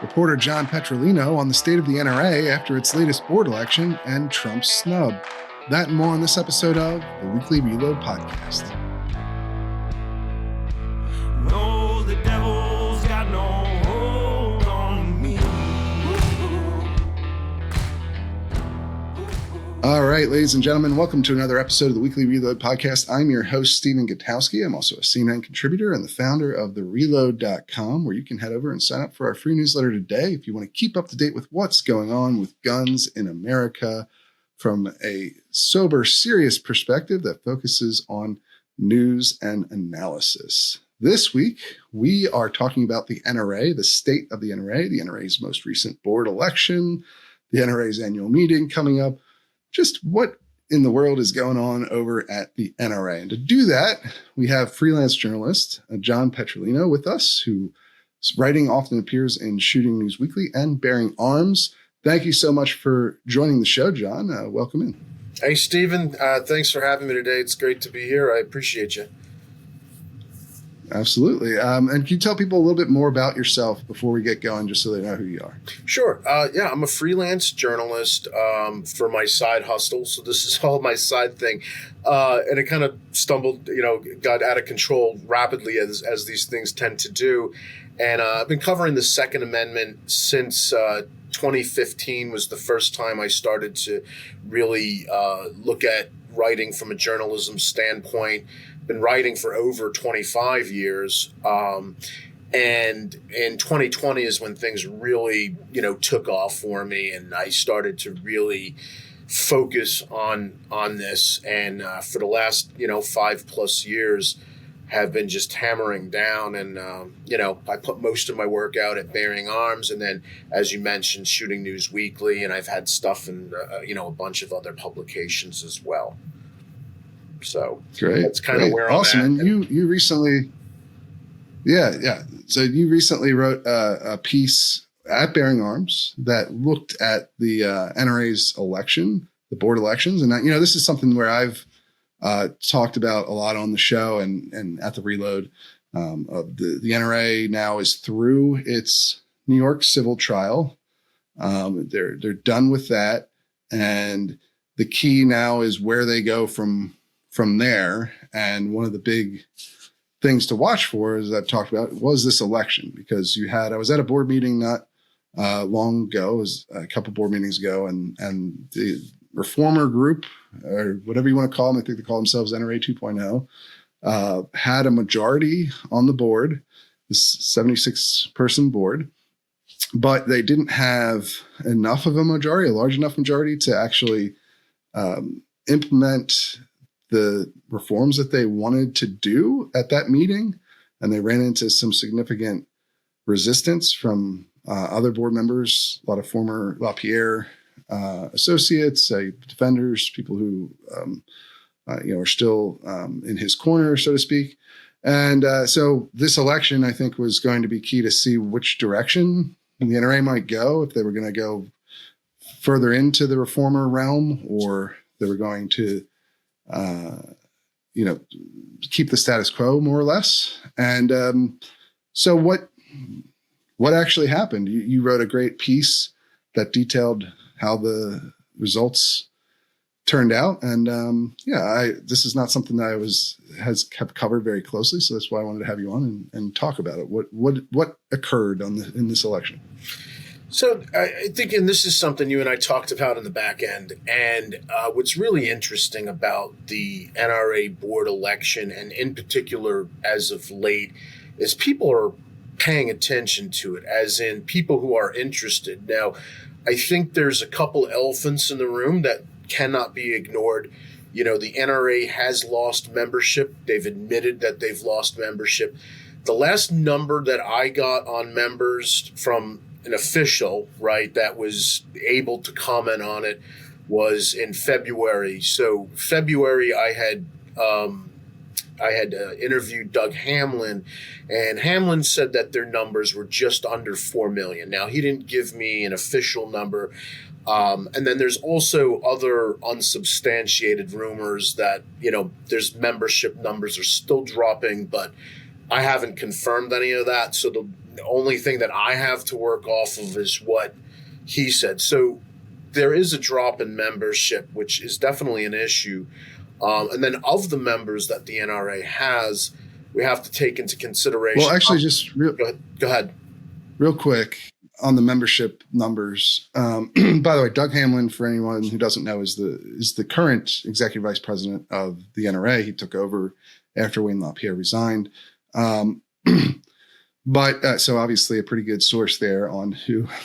Reporter John Petrolino on the state of the NRA after its latest board election and Trump's snub. That and more on this episode of the Weekly Reload Podcast. No, the devil's got no hold on me. All right, ladies and gentlemen, welcome to another episode of the Weekly Reload Podcast. I'm your host, Stephen Gutowski. I'm also a CNN contributor and the founder of thereload.com, where you can head over and sign up for our free newsletter today if you want to keep up to date with what's going on with guns in America from a sober, serious perspective that focuses on news and analysis. This week, we are talking about the NRA, the state of the NRA's most recent board election, the NRA's annual meeting coming up, just what in the world is going on over at the NRA. And to do that, we have freelance journalist John Petrolino with us, whose writing often appears in Shooting News Weekly and Bearing Arms. Thank you so much for joining the show, John. Welcome in. Hey, Stephen. Thanks for having me today. It's great to be here. I appreciate you. Absolutely. And can you tell people a little bit more about yourself before we get going, just so they know who you are? Sure. I'm a freelance journalist for my side hustle. So this is all my side thing. And it kind of got out of control rapidly as these things tend to do. And I've been covering the Second Amendment since 2015 was the first time I started to really look at writing from a journalism standpoint. Been writing for over 25 years. And in 2020 is when things really, took off for me. And I started to really focus on this. And for the last, 5+ years have been just hammering down. And, I put most of my work out at Bearing Arms. And then, as you mentioned, Shooting News Weekly. And I've had stuff in, a bunch of other publications as well. So great. That's kind of where awesome. I'm at. And you recently, So you recently wrote a piece at Bearing Arms that looked at the NRA's election, the board elections. And, this is something where I've talked about a lot on the show and at the Reload. The NRA now is through its New York civil trial. They're done with that. And the key now is where they go from there. And one of the big things to watch for, as I've talked about, was this election, because I was at a board meeting not long ago, it was a couple board meetings ago, and the reformer group, or whatever you want to call them, I think they call themselves NRA 2.0, had a majority on the board, this 76-person board, but they didn't have enough of a majority, a large enough majority to actually implement the reforms that they wanted to do at that meeting. And they ran into some significant resistance from other board members, a lot of former LaPierre associates, defenders, people who, are still in his corner, so to speak. And so this election, I think, was going to be key to see which direction the NRA might go, if they were going to go further into the reformer realm, or they were going to keep the status quo more or less. And so what actually happened? You wrote a great piece that detailed how the results turned out. And this is not something that have covered very closely. So that's why I wanted to have you on and talk about it. What occurred in this election? So I think, and this is something you and I talked about in the back end, and what's really interesting about the NRA board election, and in particular as of late, is people are paying attention to it, as in people who are interested. Now, I think there's a couple elephants in the room that cannot be ignored. The NRA has lost membership. They've admitted that they've lost membership. The last number that I got on members from an official, right, that was able to comment on it was in February. So February, I had interviewed Doug Hamlin, and Hamlin said that their numbers were just under 4 million. Now, he didn't give me an official number. And then there's also other unsubstantiated rumors that, there's membership numbers are still dropping, but I haven't confirmed any of that. So the The only thing that I have to work off of is what he said. So there is a drop in membership, which is definitely an issue. And then of the members that the NRA has, we have to take into consideration. Well, actually, go ahead. Real quick on the membership numbers. By the way, Doug Hamlin, for anyone who doesn't know, is the current executive vice president of the NRA. He took over after Wayne LaPierre resigned. But so obviously a pretty good source there on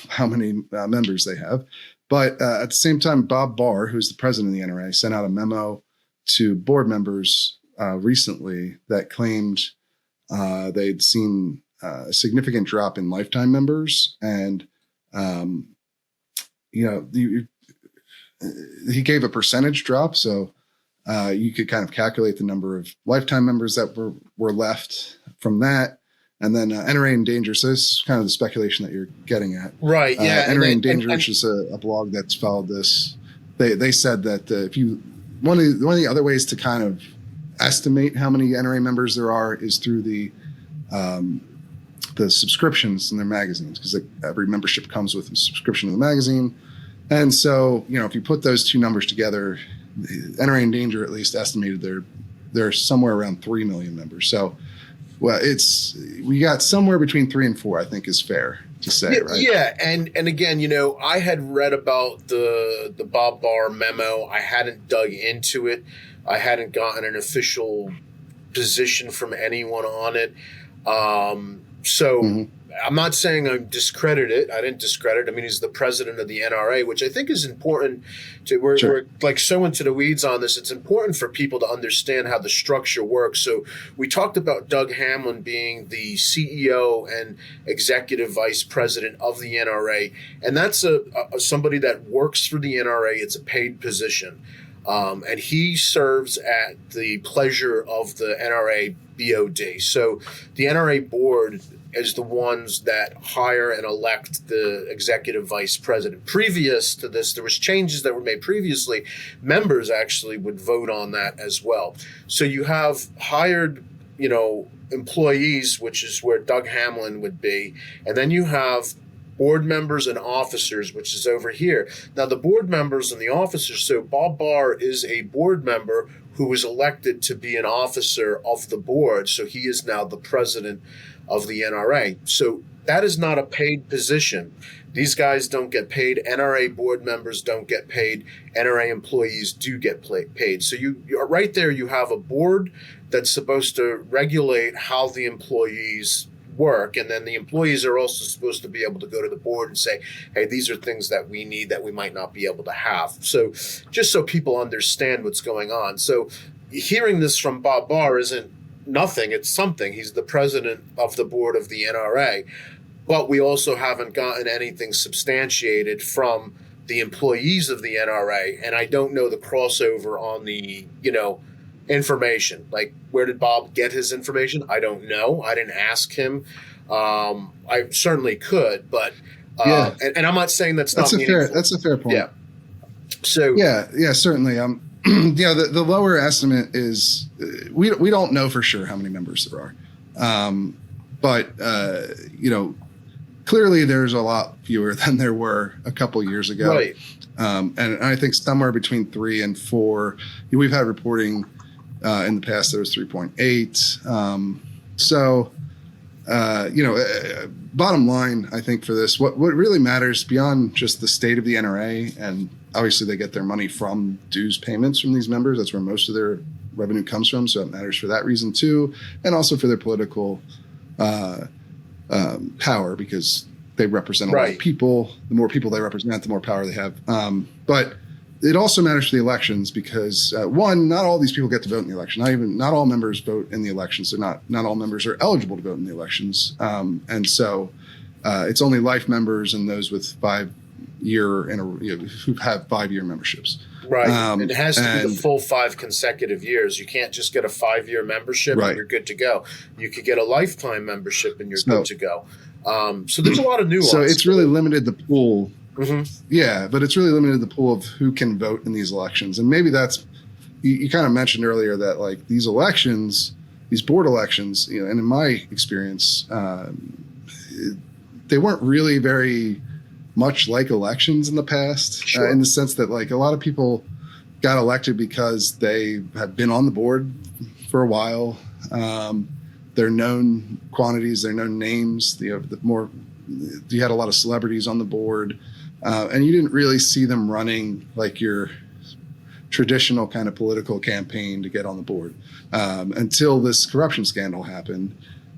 how many members they have. But at the same time, Bob Barr, who's the president of the NRA, sent out a memo to board members recently that claimed they'd seen a significant drop in lifetime members. And, he gave a percentage drop. So you could kind of calculate the number of lifetime members that were left from that. And then NRA in Danger. So this is kind of the speculation that you're getting at. Right, yeah. NRA in Danger, which is a blog that's followed this. They said that one of the other ways to kind of estimate how many NRA members there are is through the subscriptions in their magazines, because every membership comes with a subscription to the magazine. And so, if you put those two numbers together, NRA in Danger at least estimated they're somewhere around 3 million members. So, well, we got somewhere between 3 and 4, I think is fair to say, right? Yeah, and again, I had read about the Bob Barr memo. I hadn't dug into it. I hadn't gotten an official position from anyone on it. So I'm not saying I discredit it. I didn't discredit. I mean, he's the president of the NRA, which I think is important. We're like so into the weeds on this. It's important for people to understand how the structure works. So we talked about Doug Hamlin being the CEO and executive vice president of the NRA, and that's somebody that works for the NRA. It's a paid position. And he serves at the pleasure of the NRA BOD. So the NRA board is the ones that hire and elect the executive vice president. Previous to this, there was changes that were made previously. Members actually would vote on that as well. So you have hired, employees, which is where Doug Hamlin would be. And then you have board members and officers, which is over here. Now, the board members and the officers, so Bob Barr is a board member who was elected to be an officer of the board. So he is now the president of the NRA. So that is not a paid position. These guys don't get paid. NRA board members don't get paid. NRA employees do get paid. So you're right there. You have a board that's supposed to regulate how the employees work, and then the employees are also supposed to be able to go to the board and say, hey, these are things that we need that we might not be able to have. So just so people understand what's going on. So hearing this from Bob Barr isn't nothing, it's something. He's the president of the board of the NRA, but we also haven't gotten anything substantiated from the employees of the NRA, and I don't know the crossover on the information. Like, where did Bob get his information? I don't know. I didn't ask him. I certainly could, but and I'm not saying that's not meaningful. That's a fair point. Yeah. So yeah, certainly. The lower estimate is we don't know for sure how many members there are, but clearly there's a lot fewer than there were a couple years ago. Right. And I think somewhere between 3 and 4. We've had reporting in the past there was 3.8. Bottom line, I think for this, what really matters beyond just the state of the NRA, and obviously they get their money from dues payments from these members. That's where most of their revenue comes from. So it matters for that reason too, and also for their political power, because they represent a lot of people. The more people they represent, the more power they have. But it also matters for the elections because one, not all these people get to vote in the election. Not all members vote in the elections. So not all members are eligible to vote in the elections. And so it's only life members and those with 5-year who have 5-year memberships. Right. It has to be the full 5 consecutive years. You can't just get a 5-year membership and you're good to go. You could get a lifetime membership and you're good to go. So there's a lot of nuance. So it's really limited the pool. Mm-hmm. Yeah, but it's really limited the pool of who can vote in these elections. And maybe that's, you kind of mentioned earlier that like these elections, these board elections, and in my experience, they weren't really very much like elections in the past, Sure. in the sense that like a lot of people got elected because they have been on the board for a while. They're known quantities, they're known names. You had a lot of celebrities on the board, and you didn't really see them running like your traditional kind of political campaign to get on the board until this corruption scandal happened.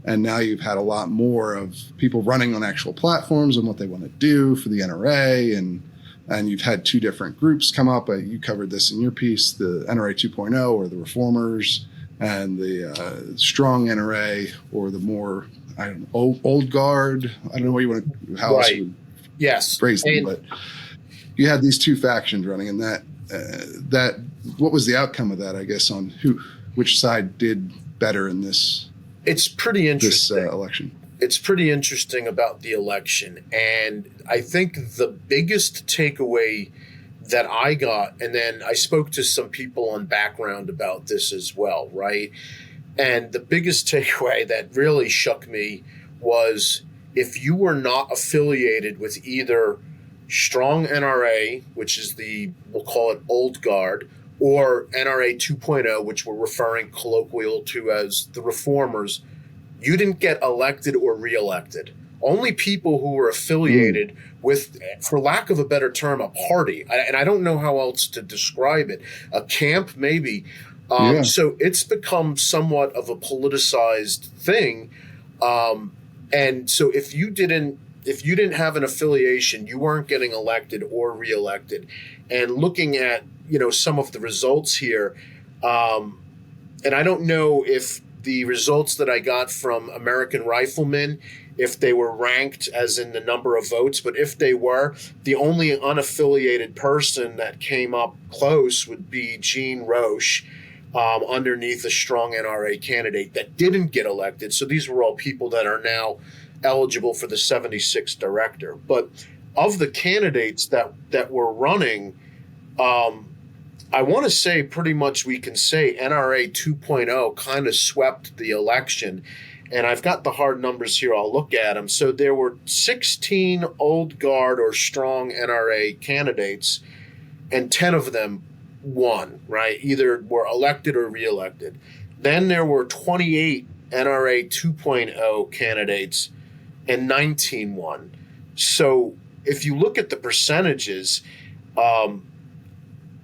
And now you've had a lot more of people running on actual platforms and what they want to do for the NRA. And you've had two different groups come up. You covered this in your piece, the NRA 2.0 or the Reformers, and the Strong NRA or the more, I don't know, old guard. I don't know what you want to, how else you would phrase them, but you had these two factions running, and that what was the outcome of that, I guess, on which side did better in this? It's pretty interesting. This election. It's pretty interesting about the election. And I think the biggest takeaway that I got, and then I spoke to some people on background about this as well, right? And the biggest takeaway that really shook me was if you were not affiliated with either Strong NRA, which is we'll call it old guard, or NRA 2.0, which we're referring colloquial to as the Reformers, you didn't get elected or reelected. Only people who were affiliated with, for lack of a better term, a party, and I don't know how else to describe it, a camp maybe. So it's become somewhat of a politicized thing. And so if you didn't have an affiliation, you weren't getting elected or reelected. And looking at, some of the results here, and I don't know if the results that I got from American Riflemen, if they were ranked as in the number of votes, but if they were, the only unaffiliated person that came up close would be Gene Roche, underneath a Strong NRA candidate that didn't get elected. So these were all people that are now eligible for the 76th director. But of the candidates that were running, I want to say pretty much we can say NRA 2.0 kind of swept the election. And I've got the hard numbers here. I'll look at them. So there were 16 old guard or Strong NRA candidates, and 10 of them won, right? Either were elected or reelected. Then there were 28 NRA 2.0 candidates, and 19 won. So if you look at the percentages,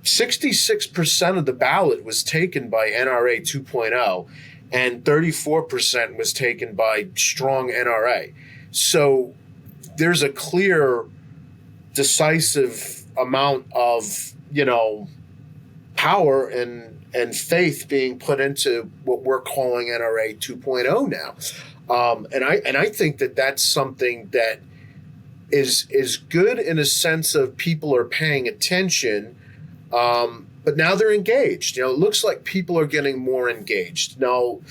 66% of the ballot was taken by NRA 2.0 and 34% was taken by Strong NRA. So there's a clear, decisive amount of, power and faith being put into what we're calling NRA 2.0 now. And I think that that's something that is good in a sense of people are paying attention, but now they're engaged. It looks like people are getting more engaged. Now,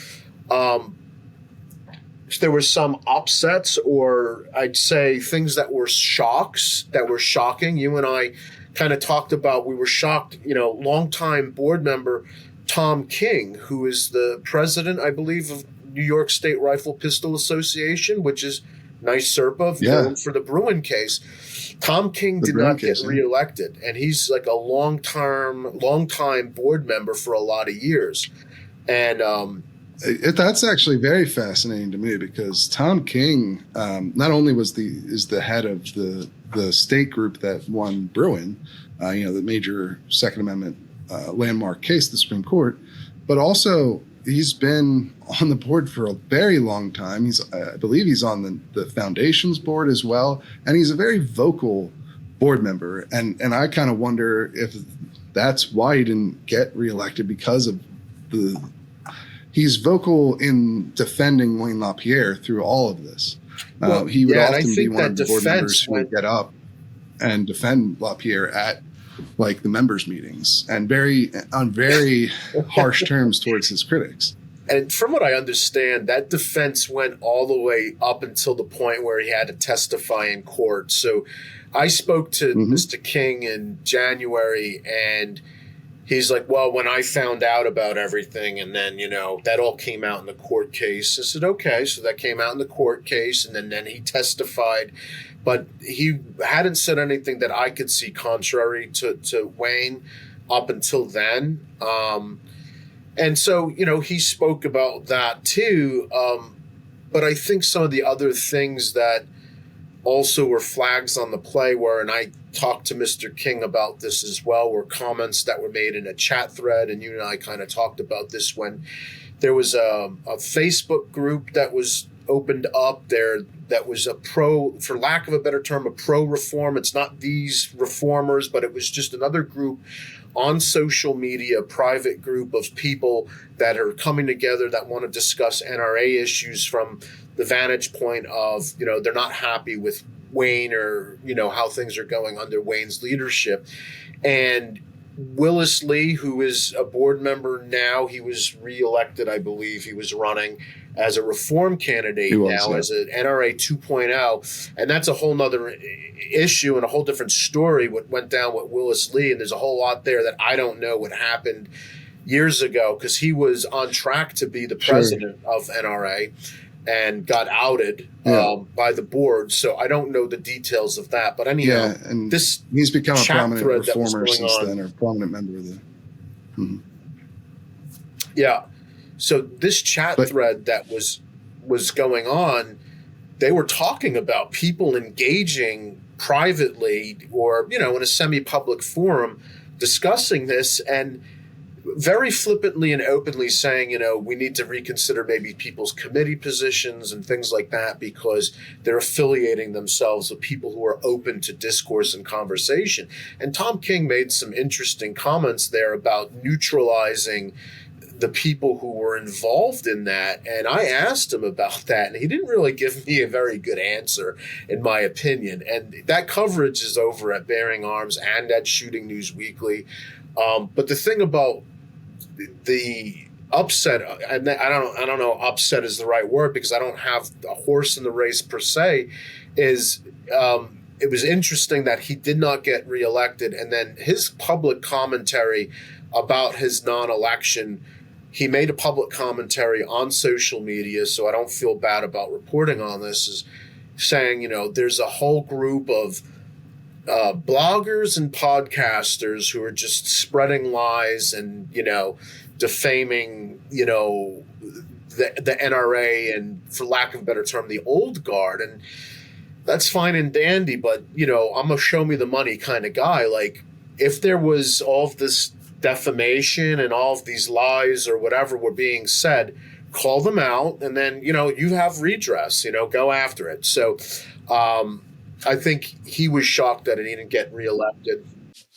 there were some upsets, or I'd say things that were shocking. You and I kind of talked about, we were shocked, longtime board member Tom King, who is the president, I believe, of New York State Rifle Pistol Association, which is NYSERPA, known for the Bruin case. Tom King did not get reelected, and he's like a long-time board member for a lot of years. And that's actually very fascinating to me, because Tom King not only is the head of the state group that won Bruin, the major Second Amendment landmark case, the Supreme Court, but also he's been on the board for a very long time. I believe he's on the foundation's board as well, and he's a very vocal board member. And I kind of wonder if that's why he didn't get reelected, because of he's vocal in defending Wayne LaPierre through all of this. He would often be one of the board members who would get up and defend LaPierre at like the members' meetings, and on very harsh terms towards his critics. And from what I understand, that defense went all the way up until the point where he had to testify in court. So I spoke to Mr. King in January, and he's like, well, when I found out about everything, and then, that all came out in the court case. I said, okay, so that came out in the court case, and then he testified. But he hadn't said anything that I could see contrary to Wayne up until then. And so, he spoke about that too. But I think some of the other things that also were flags on the play were, and I talked to Mr. King about this as well, were comments that were made in a chat thread. And you and I kind of talked about this when there was a Facebook group that was opened up there that was for lack of a better term, a pro-reform. It's not these reformers, but it was just another group on social media, a private group of people that are coming together that want to discuss NRA issues from the vantage point of, they're not happy with Wayne or, how things are going under Wayne's leadership. And Willis Lee, who is a board member now, he was reelected, I believe. He was running as a reform candidate as an NRA 2.0. And that's a whole nother issue and a whole different story, what went down with Willis Lee. And there's a whole lot there that I don't know what happened years ago, because he was on track to be the president of NRA and got outed by the board. So I don't know the details of that. But anyhow, and this he's become a prominent reformer since on, then, or a prominent member of the. Mm-hmm. Yeah. So this chat thread that was going on, they were talking about people engaging privately or, in a semi-public forum discussing this, and very flippantly and openly saying, we need to reconsider maybe people's committee positions and things like that, because they're affiliating themselves with people who are open to discourse and conversation. And Tom King made some interesting comments there about neutralizing the people who were involved in that. And I asked him about that, and he didn't really give me a very good answer, in my opinion. And that coverage is over at Bearing Arms and at Shooting News Weekly. But the thing about the upset, and I don't know upset is the right word, because I don't have a horse in the race per se, is it was interesting that he did not get reelected. And then his public commentary about his non-election, he made a public commentary on social media, so I don't feel bad about reporting on this, is saying, there's a whole group of bloggers and podcasters who are just spreading lies and, defaming, the NRA and, for lack of a better term, the old guard. And that's fine and dandy, but, I'm a show me the money kind of guy. Like, if there was all of this defamation and all of these lies or whatever were being said, call them out, and then, you have redress, go after it. So I think he was shocked that he didn't get reelected.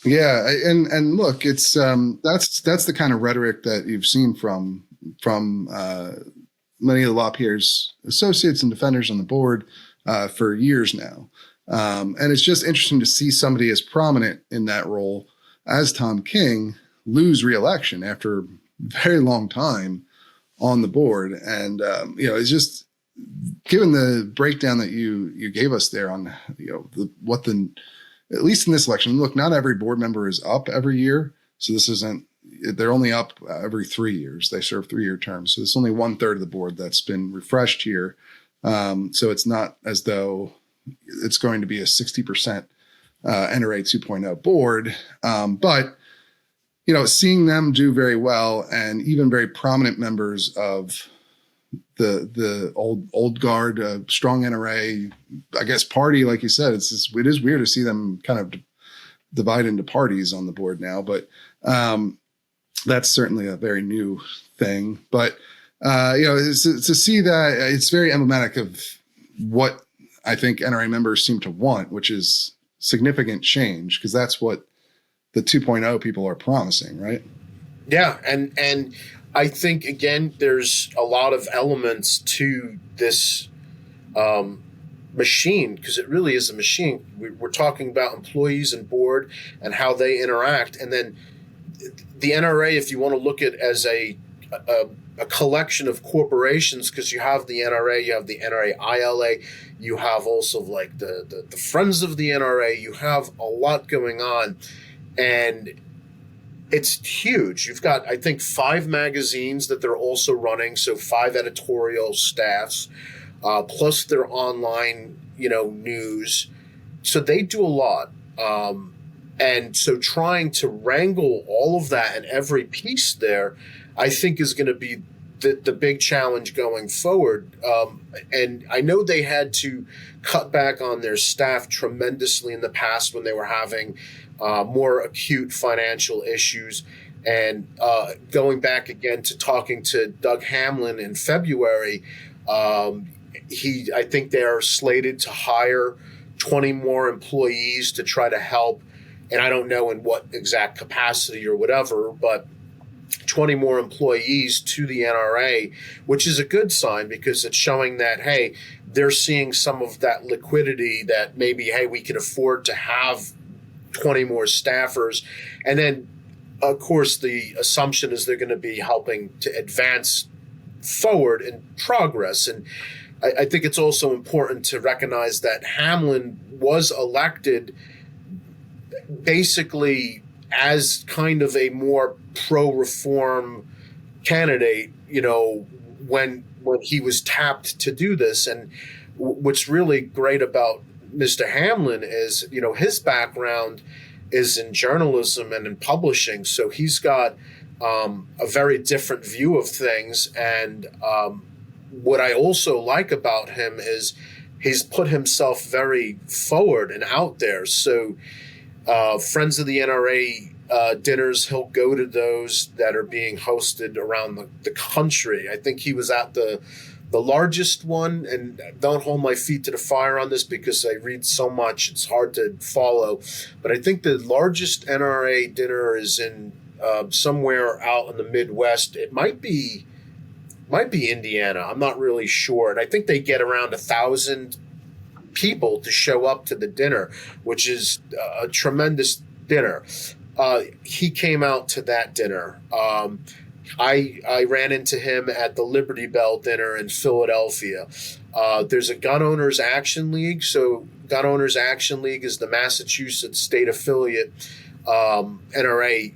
Yeah, and look, it's that's the kind of rhetoric that you've seen from many of the LaPierre's associates and defenders on the board for years now, and it's just interesting to see somebody as prominent in that role as Tom King lose reelection after a very long time on the board. And it's just, given the breakdown that you gave us there on at least in this election, look, not every board member is up every year. So this isn't, they're only up every 3 years. They serve 3-year terms. So it's only 1/3 of the board that's been refreshed here. So it's not as though it's going to be a 60% NRA 2.0 board. But, seeing them do very well, and even very prominent members of the old guard, Strong NRA, I guess, party, like you said, it is weird to see them kind of divide into parties on the board now, but that's certainly a very new thing. But to see that, it's very emblematic of what I think NRA members seem to want, which is significant change, because that's what the 2.0 people are promising, right? Yeah, and I think, again, there's a lot of elements to this machine, because it really is a machine. We're talking about employees and board and how they interact. And then the NRA, if you want to look at it as a collection of corporations, because you have the NRA, you have the NRA ILA, you have also like the Friends of the NRA, you have a lot going on. And It's huge. You've got, I think, 5 magazines that they're also running, so 5 editorial staffs, plus their online, news. So they do a lot. And so trying to wrangle all of that and every piece there, I think is going to be the big challenge going forward. And I know they had to cut back on their staff tremendously in the past when they were having more acute financial issues. And going back again to talking to Doug Hamlin in February, I think they are slated to hire 20 more employees to try to help. And I don't know in what exact capacity or whatever, but 20 more employees to the NRA, which is a good sign because it's showing that, hey, they're seeing some of that liquidity that maybe, hey, we can afford to have 20 more staffers. And then, of course, the assumption is they're going to be helping to advance forward in progress. And I think it's also important to recognize that Hamlin was elected basically as kind of a more pro-reform candidate, when he was tapped to do this. And what's really great about Mr. Hamlin is, his background is in journalism and in publishing. So he's got a very different view of things. And what I also like about him is he's put himself very forward and out there. So Friends of the NRA dinners, he'll go to those that are being hosted around the country. I think he was at the largest one, and don't hold my feet to the fire on this because I read so much, it's hard to follow. But I think the largest NRA dinner is in somewhere out in the Midwest. It might be Indiana. I'm not really sure. And I think they get around 1,000 people to show up to the dinner, which is a tremendous dinner. He came out to that dinner. I ran into him at the Liberty Bell dinner in Philadelphia. There's a Gun Owners Action League. So Gun Owners Action League is the Massachusetts state affiliate NRA,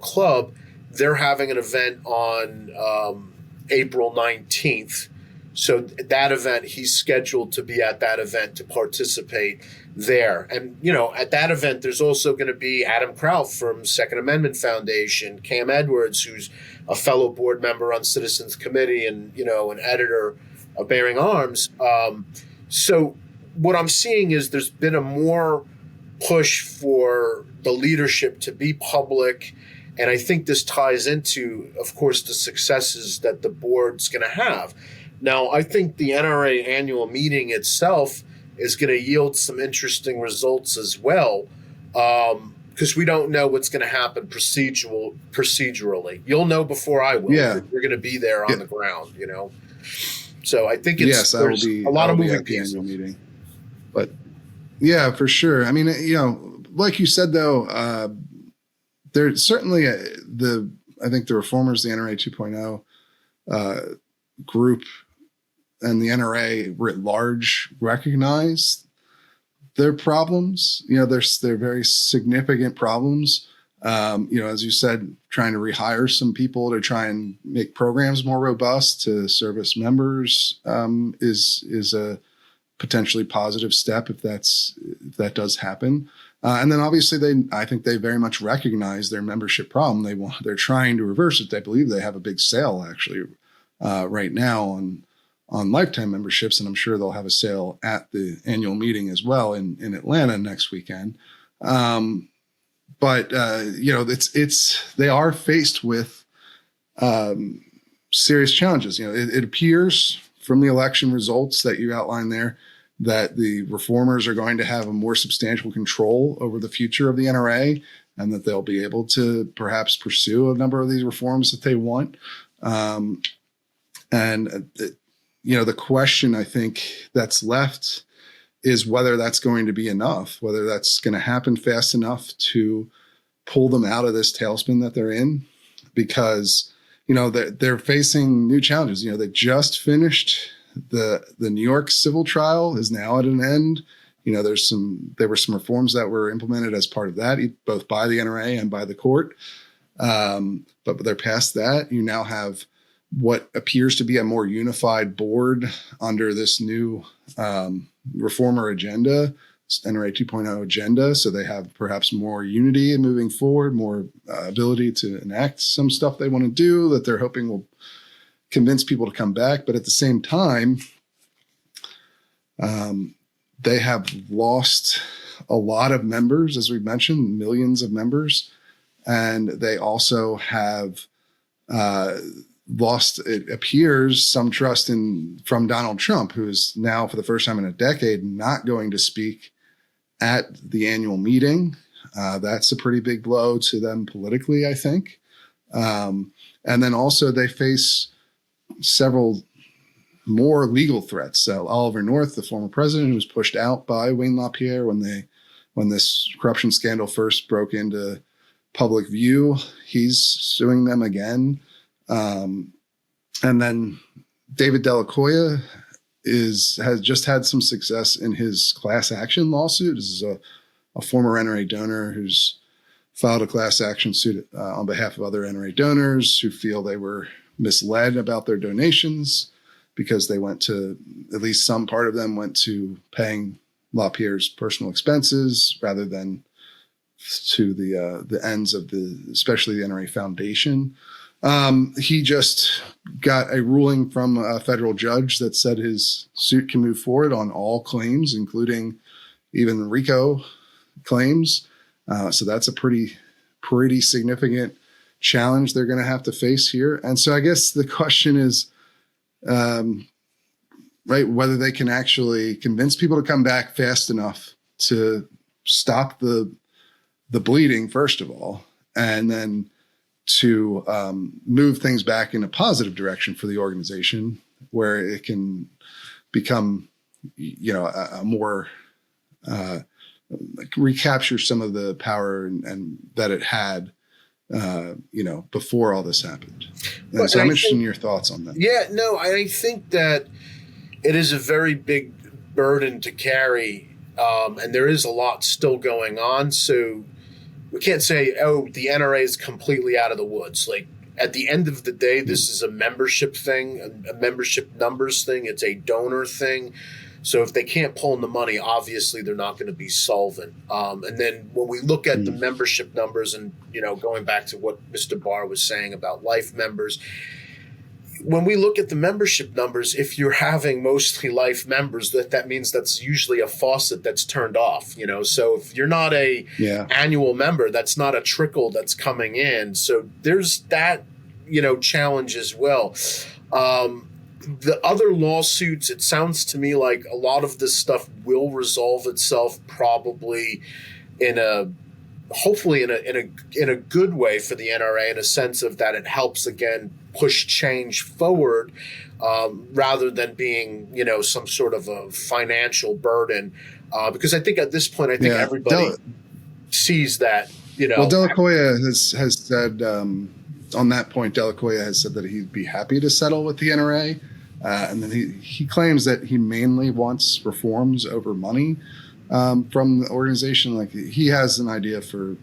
club. They're having an event on April 19th. So that event, he's scheduled to be at that event to participate there. And, at that event, there's also going to be Adam Kraut from Second Amendment Foundation, Cam Edwards, who's a fellow board member on Citizens Committee and, an editor of Bearing Arms. So what I'm seeing is there's been a more push for the leadership to be public. And I think this ties into, of course, the successes that the board's going to have. Now, I think the NRA annual meeting itself is going to yield some interesting results as well, because we don't know what's going to happen procedurally. You'll know before I will. Yeah. You're going to be there on the ground, So I think there's I will be, a lot of moving at the pieces. annual meeting. But yeah, for sure. I mean, like you said, though, there's certainly I think the reformers, the NRA 2.0 group, and the NRA writ large recognize their problems. They're very significant problems. As you said, trying to rehire some people to try and make programs more robust to service members is a potentially positive step if that does happen. And then obviously I think they very much recognize their membership problem. They're trying to reverse it. They believe they have a big sale actually right now on lifetime memberships, and I'm sure they'll have a sale at the annual meeting as well in Atlanta next weekend. But they are faced with serious challenges. It appears from the election results that you outlined there that the reformers are going to have a more substantial control over the future of the NRA, and that they'll be able to perhaps pursue a number of these reforms that they want. The question I think that's left is whether that's going to be enough, whether that's going to happen fast enough to pull them out of this tailspin that they're in, because, they're facing new challenges. They just finished the New York civil trial is now at an end. There were some reforms that were implemented as part of that, both by the NRA and by the court. But they're past that. You now have what appears to be a more unified board under this new reformer agenda, NRA 2.0 agenda. So they have perhaps more unity in moving forward, more ability to enact some stuff they want to do that they're hoping will convince people to come back. But at the same time, they have lost a lot of members, as we've mentioned, millions of members. And they also have lost, it appears, some trust from Donald Trump, who is now, for the first time in a decade, not going to speak at the annual meeting. That's a pretty big blow to them politically, I think. And then also they face several more legal threats. So Oliver North, the former president, who was pushed out by Wayne LaPierre when this corruption scandal first broke into public view, he's suing them again. And then David Delacoya has just had some success in his class action lawsuit. This is a former NRA donor who's filed a class action suit on behalf of other NRA donors who feel they were misled about their donations because they went to, at least some part of them went to paying LaPierre's personal expenses rather than to the ends of especially the NRA Foundation. He just got a ruling from a federal judge that said his suit can move forward on all claims, including even RICO claims. So that's a pretty significant challenge they're going to have to face here. And so I guess the question is, right, whether they can actually convince people to come back fast enough to stop the bleeding, first of all, and then to move things back in a positive direction for the organization where it can become, a more recapture some of the power and that it had, before all this happened. And so I'm interested in your thoughts on that. Yeah, no, I think that it is a very big burden to carry, and there is a lot still going on. So we can't say, the NRA is completely out of the woods. Like, at the end of the day, this is a membership thing, a membership numbers thing. It's a donor thing. So if they can't pull in the money, obviously they're not going to be solvent. And then when we look at the membership numbers and, going back to what Mr. Barr was saying about life members, when we look at the membership numbers, if you're having mostly life members, that means that's usually a faucet that's turned off, So if you're not a annual member, that's not a trickle that's coming in. So there's that, challenge as well. The other lawsuits, it sounds to me like a lot of this stuff will resolve itself probably hopefully in a good way for the NRA, in a sense of that it helps again push change forward, rather than being some sort of a financial burden, because I think at this point everybody sees that Well, Delacoya has said on that point. Delacoya has said that he'd be happy to settle with the NRA, and then he claims that he mainly wants reforms over money from the organization. Like, he has an idea for.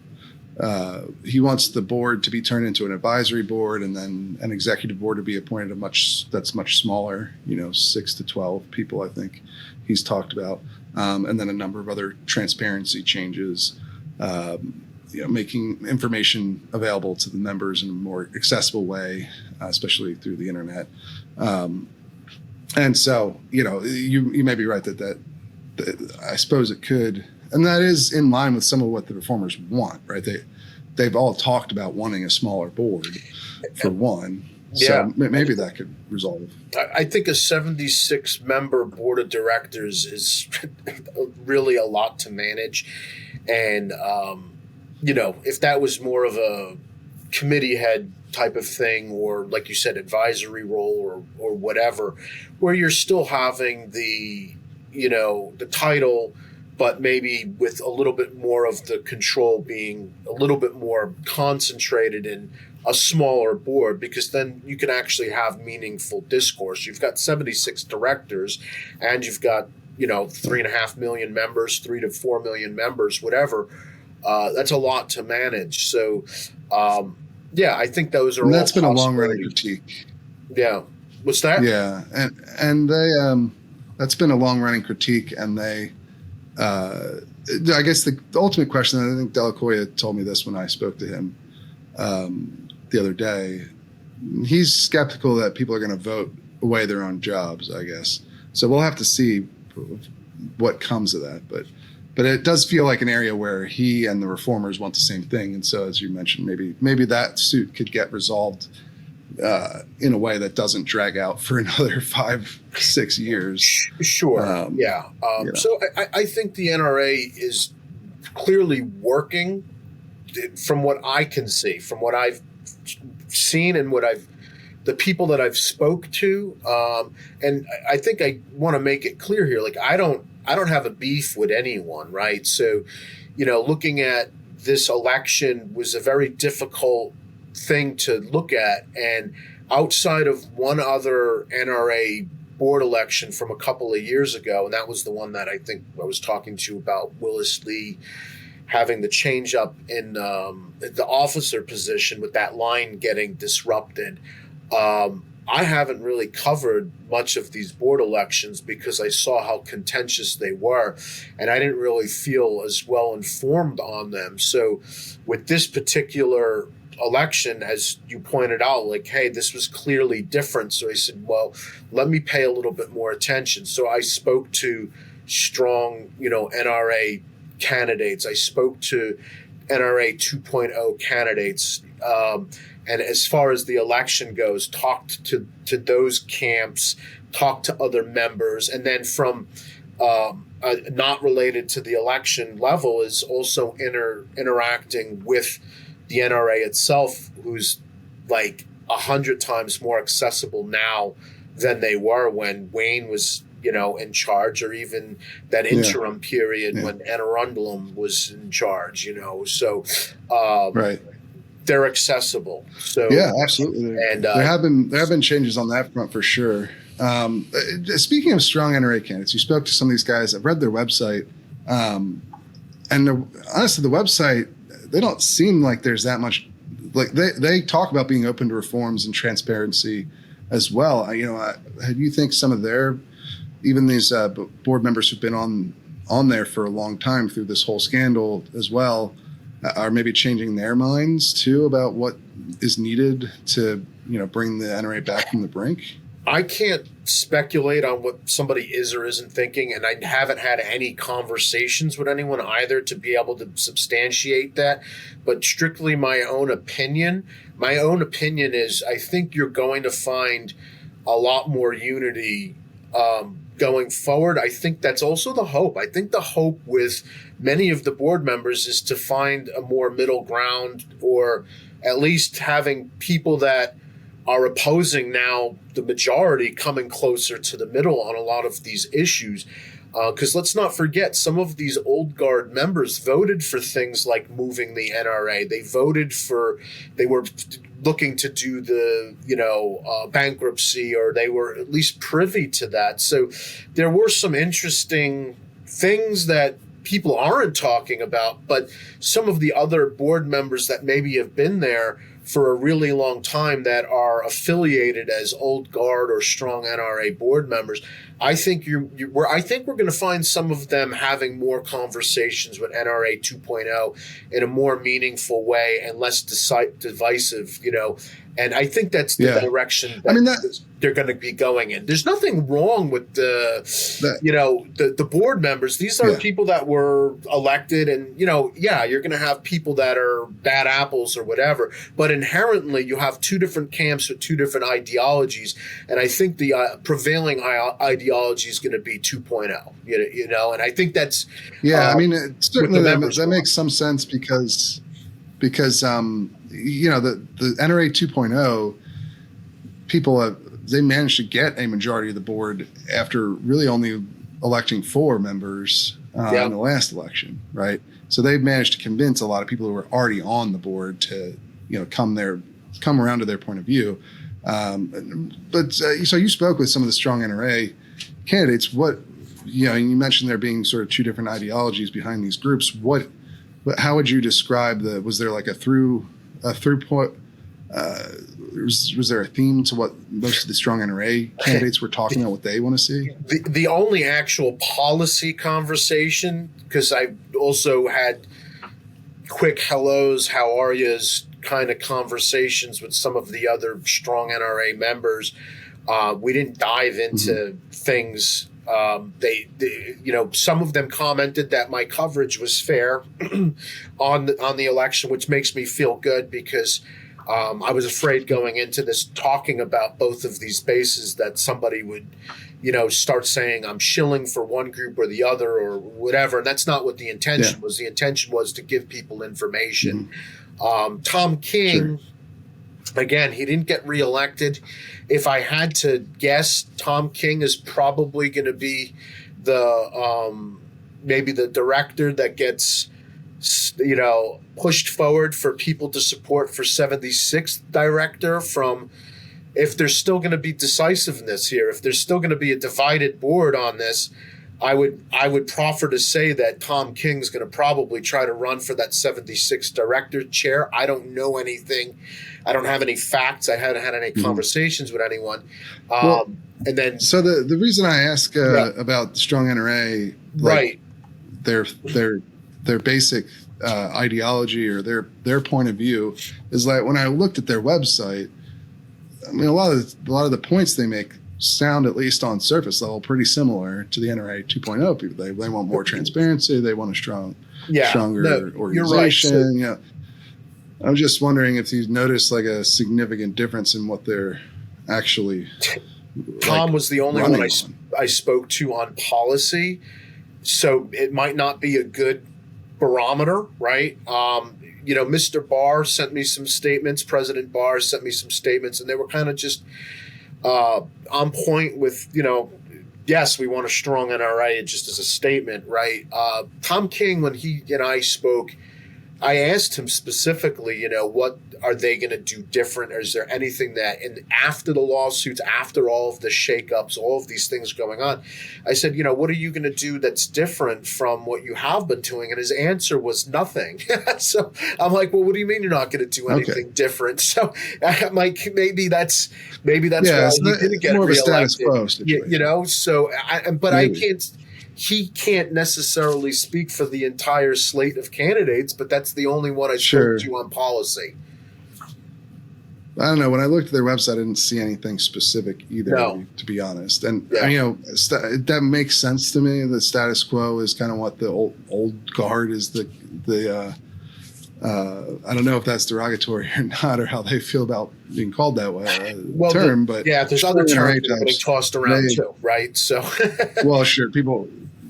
He wants the board to be turned into an advisory board, and then an executive board to be appointed that's much smaller, 6 to 12 people, I think he's talked about. And then a number of other transparency changes, making information available to the members in a more accessible way, especially through the internet. And so, you may be right that I suppose it could. And that is in line with some of what the reformers want, right? They've all talked about wanting a smaller board, for one. So maybe that could resolve. I think a 76-member board of directors is really a lot to manage. And, if that was more of a committee head type of thing, or like you said, advisory role or whatever, where you're still having the title, but maybe with a little bit more of the control being a little bit more concentrated in a smaller board, because then you can actually have meaningful discourse. You've got 76 directors, and you've got 3.5 million members, 3 to 4 million members, whatever. That's a lot to manage. So Yeah, I think those are And all that's been a long running possibilities. critique. Yeah. What's that? Yeah, and they that's been a long running critique, and they I guess the ultimate question, and I think Delacoya told me this when I spoke to him the other day. He's skeptical that people are going to vote away their own jobs, I guess. So we'll have to see what comes of that. But it does feel like an area where he and the reformers want the same thing. And so, as you mentioned, maybe that suit could get resolved in a way that doesn't drag out for another 5-6 years. Sure. Yeah. So I think the NRA is clearly working from what I can see, from what I've seen and the people that I've spoke to. And I think I want to make it clear here, like, I don't have a beef with anyone, right? So, looking at this election was a very difficult thing to look at. And outside of one other NRA board election from a couple of years ago, and that was the one that I think I was talking to you about, Willis Lee having the change up in the officer position with that line getting disrupted. I haven't really covered much of these board elections because I saw how contentious they were, and I didn't really feel as well informed on them. So with this particular election, as you pointed out, like, hey, this was clearly different. So I said, well, let me pay a little bit more attention. So I spoke to strong, NRA candidates. I spoke to NRA 2.0 candidates. And as far as the election goes, talked to those camps, talked to other members. And then from not related to the election level is also interacting with the NRA itself, who's like 100 times more accessible now than they were when Wayne was, in charge, or even that interim period when Anarundlum was in charge, So Right. they're accessible. So yeah, absolutely. And there have been changes on that front for sure. Speaking of strong NRA candidates, you spoke to some of these guys. I've read their website, and honestly, the website, they don't seem like there's that much. Like they talk about being open to reforms and transparency as well. Do you think some of even these board members who've been on there for a long time through this whole scandal as well, are maybe changing their minds too about what is needed to, bring the NRA back from the brink? I can't speculate on what somebody is or isn't thinking, and I haven't had any conversations with anyone either to be able to substantiate that. But strictly my own opinion is I think you're going to find a lot more unity going forward. I think that's also the hope. I think the hope with many of the board members is to find a more middle ground, or at least having people that are opposing now the majority coming closer to the middle on a lot of these issues. Because let's not forget, some of these old guard members voted for things like moving the NRA. They were looking to do the, bankruptcy, or they were at least privy to that. So there were some interesting things that people aren't talking about, but some of the other board members that maybe have been there for a really long time that are affiliated as old guard or strong NRA board members, I think we're going to find some of them having more conversations with NRA 2.0 in a more meaningful way and less divisive, And I think that's the direction that they're going to be going in. There's nothing wrong with the board members. These are people that were elected, and you're going to have people that are bad apples or whatever. But inherently, you have two different camps with two different ideologies, and I think the prevailing ideology is going to be 2.0. And I think that's certainly that makes some sense because the NRA 2.0 people they managed to get a majority of the board after really only electing 4 members in the last election, right? So they've managed to convince a lot of people who were already on the board to come around to their point of view. So you spoke with some of the strong NRA candidates. What you mentioned there being sort of 2 different ideologies behind these groups. How would you describe was there like a through Was there a theme to what most of the Strong NRA candidates were talking about, what they want to see? The only actual policy conversation, because I also had quick hellos, how are yous kind of conversations with some of the other Strong NRA members. We didn't dive into things. They, some of them commented that my coverage was fair on the election, which makes me feel good because I was afraid going into this talking about both of these bases that somebody would, start saying I'm shilling for one group or the other or whatever. And that's not what the intention was. The intention was to give people information. Tom King, again, he didn't get reelected. If I had to guess, Tom King is probably going to be the maybe the director that gets pushed forward for people to support for 76th director. From if there's still going to be decisiveness here, if there's still going to be a divided board on this, I would proffer to say that Tom King's going to probably try to run for that 76th director chair. I don't know anything. I don't have any facts. I haven't had any conversations with anyone. And then, so the reason I ask about the Strong NRA, like, their basic ideology or their point of view is like when I looked at their website. I mean, a lot of the points they make sound, at least on surface level, pretty similar to the NRA 2.0 people. They want more transparency. They want a stronger organization. You're right. So, I'm just wondering if you noticed like a significant difference in what they're actually. Tom was the only one I spoke to on policy, so it might not be a good barometer, right? Mr. Barr sent me some statements. President Barr sent me some statements, and they were kind of just on point with, yes, we want a strong NRA, just as a statement, right? Tom King, when he and I spoke, I asked him specifically, what are they going to do different? Or is there anything that, and after the lawsuits, after all of the shakeups, all of these things going on, I said, what are you going to do that's different from what you have been doing? And his answer was nothing. So I'm like, well, what do you mean you're not going to do anything different? So I'm like, maybe that's why he didn't get more reelected. Of a status quo situation. So, I can't. He can't necessarily speak for the entire slate of candidates, but that's the only one I spoke to on policy. I don't know. When I looked at their website, I didn't see anything specific either, to be honest. And, that makes sense to me. The status quo is kind of what the old guard is I don't know if that's derogatory or not, or how they feel about being called that way. Term, but there's other terms that are getting tossed around too, right? So, well, sure.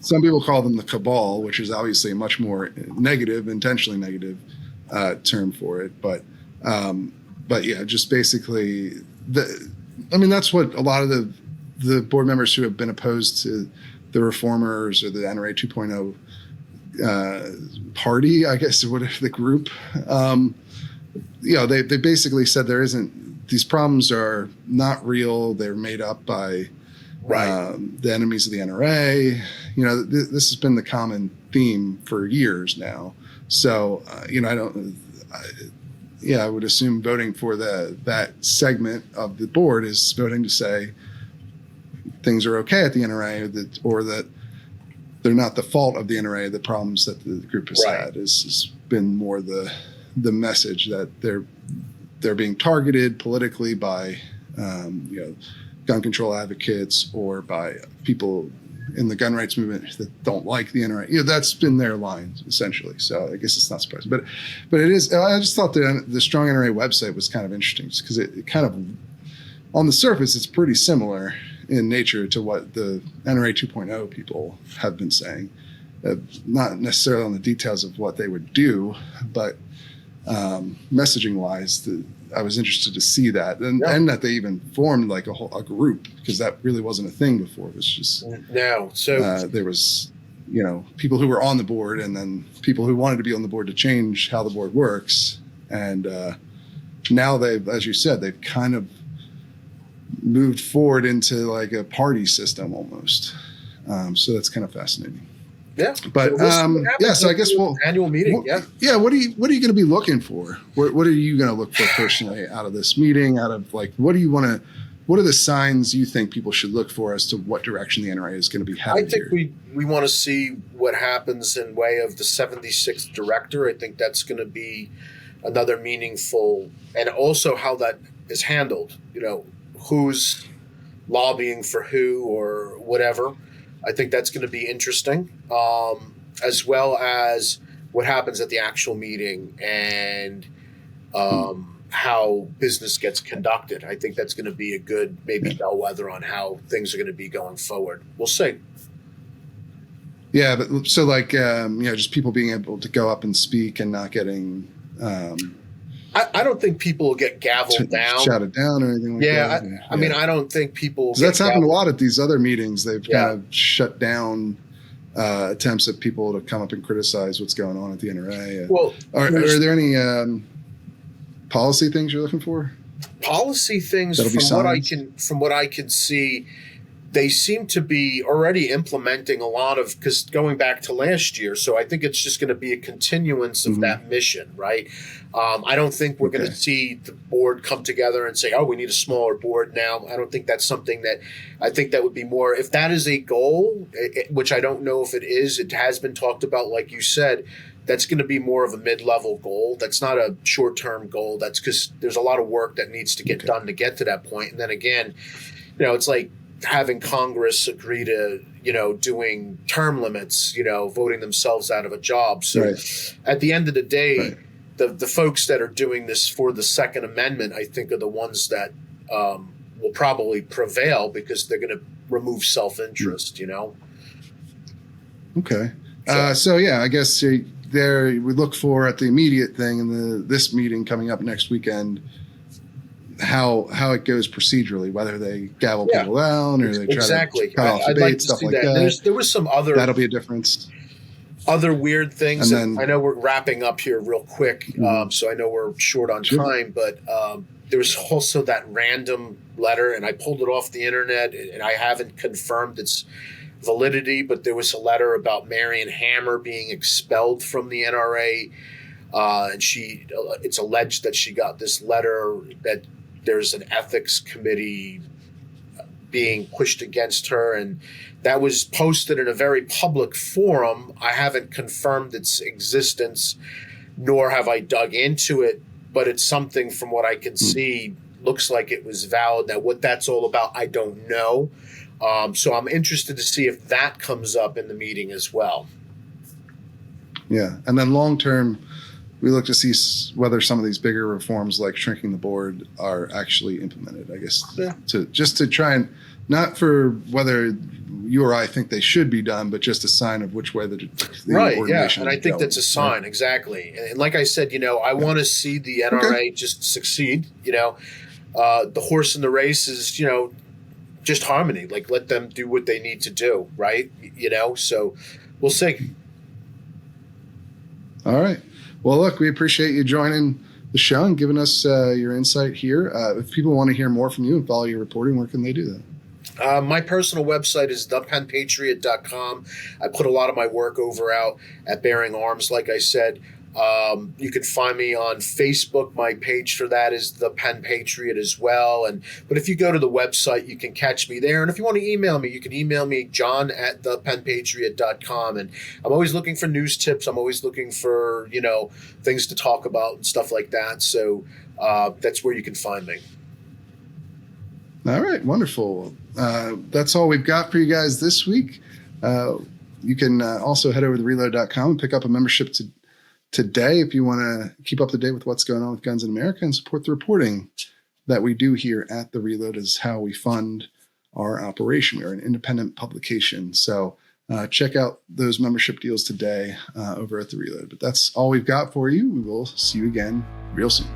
Some people call them the cabal, which is obviously a much more negative, intentionally negative term for it. But yeah, just basically, that's what a lot of the board members who have been opposed to the reformers or the NRA 2.0 party, I guess, or whatever the group, they basically said these problems are not real. They're made up by the enemies of the NRA. This has been the common theme for years now. So, I would assume voting for that segment of the board is voting to say things are okay at the NRA, or that they're not the fault of the NRA. The problems that the group has had has been more the message that they're being targeted politically by gun control advocates or by people in the gun rights movement that don't like the NRA. That's been their line essentially. So I guess it's not surprising, but it is. I just thought the Strong NRA website was kind of interesting because it kind of, on the surface, it's pretty similar in nature to what the NRA 2.0 people have been saying. Not necessarily on the details of what they would do, but messaging wise, I was interested to see that, and that they even formed like a group, because that really wasn't a thing before. It was just there was people who were on the board, and then people who wanted to be on the board to change how the board works, and now they've, as you said, they've kind of moved forward into like a party system almost. So that's kind of fascinating. Yeah. But we'll see what happens so I guess we'll annual meeting. What are you going to be looking for? What are you going to look for personally out of this meeting? Out of like, what are the signs you think people should look for as to what direction the NRA is going to be headed? I think we want to see what happens in way of the 76th director. I think that's going to be another meaningful, and also how that is handled. Who's lobbying for who or whatever. I think that's going to be interesting, as well as what happens at the actual meeting and how business gets conducted. I think that's going to be a good maybe bellwether on how things are going to be going forward. We'll see. Yeah, but so like just people being able to go up and speak and not getting. I don't think people will get gavelled down, shouted down, or anything like that. I mean, I don't think people. That's happened a lot at these other meetings. They've kind of shut down attempts at people to come up and criticize what's going on at the NRA. Well, are there any policy things you're looking for? Policy things, from what I can see, they seem to be already implementing a lot of, because going back to last year, so I think it's just going to be a continuance of that mission, right? I don't think we're going to see the board come together and say, oh, we need a smaller board now. I don't think that's something that, I think that would be more, if that is a goal, which I don't know if it is, it has been talked about, like you said, that's going to be more of a mid-level goal. That's not a short-term goal. That's because there's a lot of work that needs to get done to get to that point. And then again, it's like having Congress agree to, doing term limits, voting themselves out of a job. So at the end of the day, the folks that are doing this for the Second Amendment, I think, are the ones that will probably prevail because they're going to remove self-interest, Okay. So I guess there we look for at the immediate thing in this meeting coming up next weekend, how it goes procedurally, whether they gavel people down or they try to cut off debate, stuff like that. There was some other. That'll be a difference. Other weird things. And I know we're wrapping up here real quick, so I know we're short on time, but there was also that random letter, and I pulled it off the internet, and I haven't confirmed its validity, but there was a letter about Marion Hammer being expelled from the NRA, and it's alleged that she got this letter that there's an ethics committee being pushed against her, and that was posted in a very public forum. I haven't confirmed its existence, nor have I dug into it, but it's something from what I can see looks like it was valid. Now, what that's all about, I don't know. So I'm interested to see if that comes up in the meeting as well. Yeah, and then long term, we look to see whether some of these bigger reforms, like shrinking the board, are actually implemented. I guess to try and, not for whether you or I think they should be done, but just a sign of which way the organization and I think that's a sign, exactly. And like I said, I want to see the NRA just succeed. The horse in the race is, just harmony. Like, let them do what they need to do, right? So we'll see. All right. Well, look, we appreciate you joining the show and giving us your insight here. If people want to hear more from you and follow your reporting, where can they do that? My personal website is thepenpatriot.com. I put a lot of my work over out at Bearing Arms, like I said. You can find me on Facebook. My page for that is The Pen Patriot as well. But if you go to the website, you can catch me there. And if you want to email me, you can email me, john@thepenpatriot.com. And I'm always looking for news tips. I'm always looking for, things to talk about and stuff like that. So that's where you can find me. All right. Wonderful. That's all we've got for you guys this week. You can also head over to reload.com and pick up a membership today if you want to keep up to date with what's going on with guns in America and support the reporting that we do here at The Reload is how we fund our operation. We're an independent publication. So check out those membership deals today over at The Reload. But that's all we've got for you. We will see you again real soon.